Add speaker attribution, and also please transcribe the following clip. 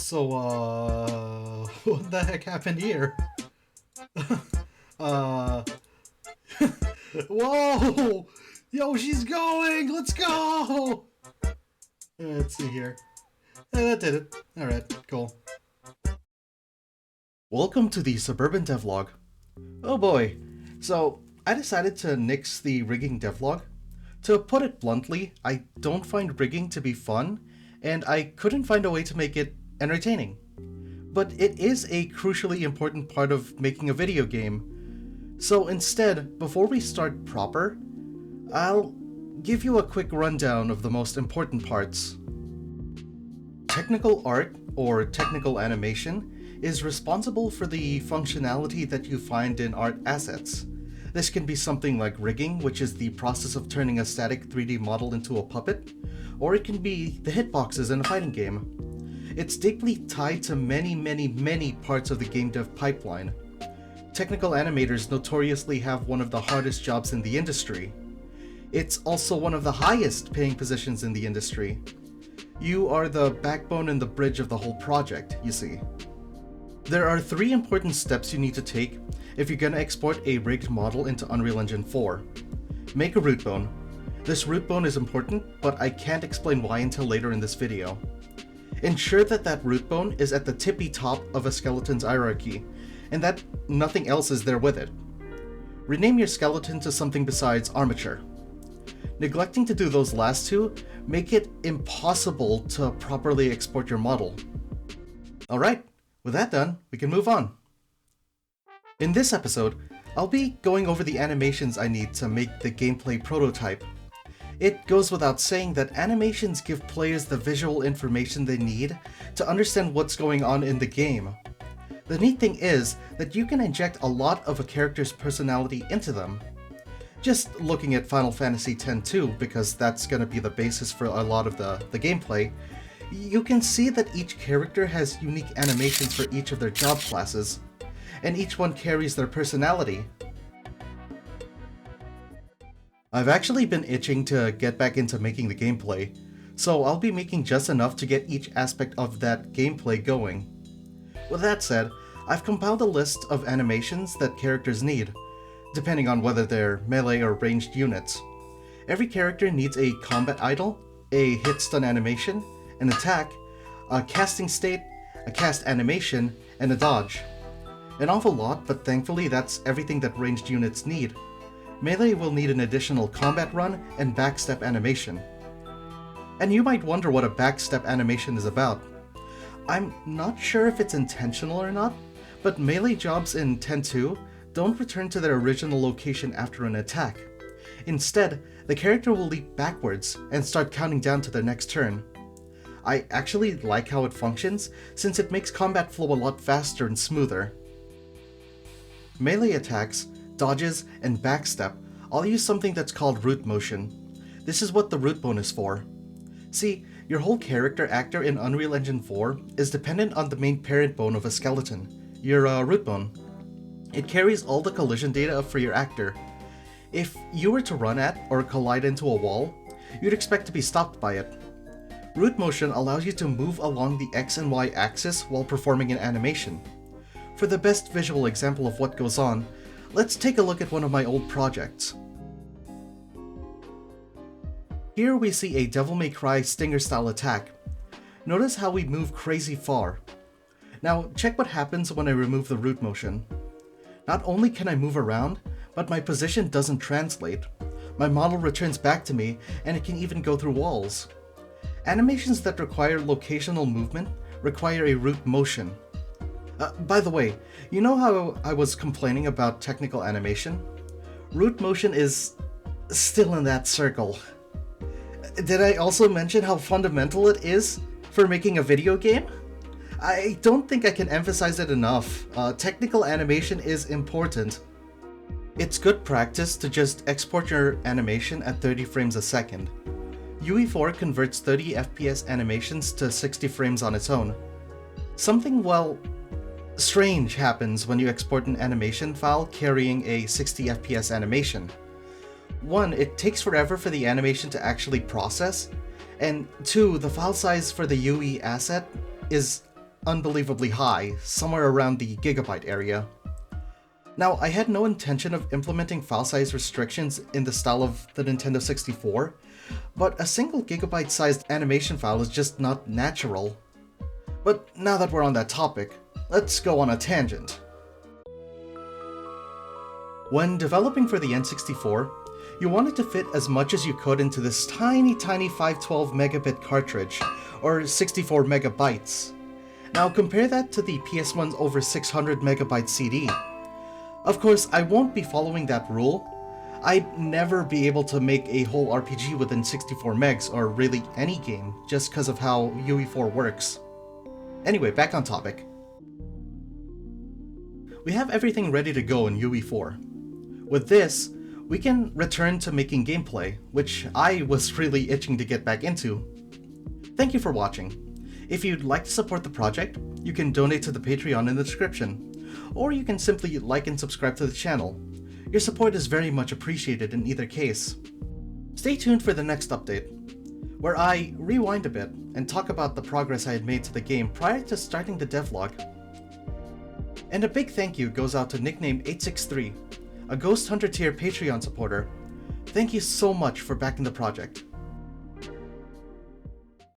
Speaker 1: So, what the heck happened here? uh, Whoa! Yo, she's going! Let's go! Let's see here. That did it. Alright, cool. Welcome to the Suburban Devlog. Oh boy. So, I decided to nix the rigging devlog. To put it bluntly, I don't find rigging to be fun, and I couldn't find a way to make it entertaining. But it is a crucially important part of making a video game. So instead, before we start proper, I'll give you a quick rundown of the most important parts. Technical art, or technical animation, is responsible for the functionality that you find in art assets. This can be something like rigging, which is the process of turning a static 3D model into a puppet, or it can be the hitboxes in a fighting game. It's deeply tied to many parts of the game dev pipeline. Technical animators notoriously have one of the hardest jobs in the industry. It's also one of the highest paying positions in the industry. You are the backbone and the bridge of the whole project, you see. There are 3 important steps you need to take if you're gonna export a rigged model into Unreal Engine 4. Make a root bone. This root bone is important, but I can't explain why until later in this video. Ensure that that root bone is at the tippy top of a skeleton's hierarchy, and that nothing else is there with it. Rename your skeleton to something besides armature. Neglecting to do those last 2 make it impossible to properly export your model. Alright, with that done, we can move on. In this episode, I'll be going over the animations I need to make the gameplay prototype. It goes without saying that animations give players the visual information they need to understand what's going on in the game. The neat thing is that you can inject a lot of a character's personality into them. Just looking at Final Fantasy X-2, because that's going to be the basis for a lot of the gameplay, you can see that each character has unique animations for each of their job classes, and each one carries their personality. I've actually been itching to get back into making the gameplay, so I'll be making just enough to get each aspect of that gameplay going. With that said, I've compiled a list of animations that characters need, depending on whether they're melee or ranged units. Every character needs a combat idle, a hit stun animation, an attack, a casting state, a cast animation, and a dodge. An awful lot, but thankfully that's everything that ranged units need. Melee will need an additional combat run and backstep animation. And you might wonder what a backstep animation is about. I'm not sure if it's intentional or not, but melee jobs in Ten-2 don't return to their original location after an attack. Instead, the character will leap backwards and start counting down to their next turn. I actually like how it functions, since it makes combat flow a lot faster and smoother. Melee attacks, dodges, and backstep all use something that's called root motion. This is what the root bone is for. See, your whole character actor in Unreal Engine 4 is dependent on the main parent bone of a skeleton, your root bone. It carries all the collision data for your actor. If you were to run at or collide into a wall, you'd expect to be stopped by it. Root motion allows you to move along the X and Y axis while performing an animation. For the best visual example of what goes on, let's take a look at one of my old projects. Here we see a Devil May Cry Stinger-style attack. Notice how we move crazy far. Now check what happens when I remove the root motion. Not only can I move around, but my position doesn't translate. My model returns back to me, and it can even go through walls. Animations that require locational movement require a root motion. By the way, you know how I was complaining about technical animation? Root motion is still in that circle. Did I also mention how fundamental it is for making a video game? I don't think I can emphasize it enough. Technical animation is important. It's good practice to just export your animation at 30 frames a second. UE4 converts 30 FPS animations to 60 frames on its own. Something, well, strange happens when you export an animation file carrying a 60 FPS animation. 1, it takes forever for the animation to actually process, and 2, the file size for the UE asset is unbelievably high, somewhere around the gigabyte area. Now, I had no intention of implementing file size restrictions in the style of the Nintendo 64, but a single gigabyte sized animation file is just not natural. But now that we're on that topic, let's go on a tangent. When developing for the N64, you wanted to fit as much as you could into this tiny 512 megabit cartridge, or 64 megabytes. Now compare that to the PS1's over 600 megabyte CD. Of course, I won't be following that rule. I'd never be able to make a whole RPG within 64 megs, or really any game, just because of how UE4 works. Anyway, back on topic. We have everything ready to go in UE4. With this, we can return to making gameplay, which I was really itching to get back into. Thank you for watching. If you'd like to support the project, you can donate to the Patreon in the description, or you can simply like and subscribe to the channel. Your support is very much appreciated in either case. Stay tuned for the next update, where I rewind a bit and talk about the progress I had made to the game prior to starting the devlog. And a big thank you goes out to nickname863, a Ghost Hunter tier Patreon supporter. Thank you so much for backing the project.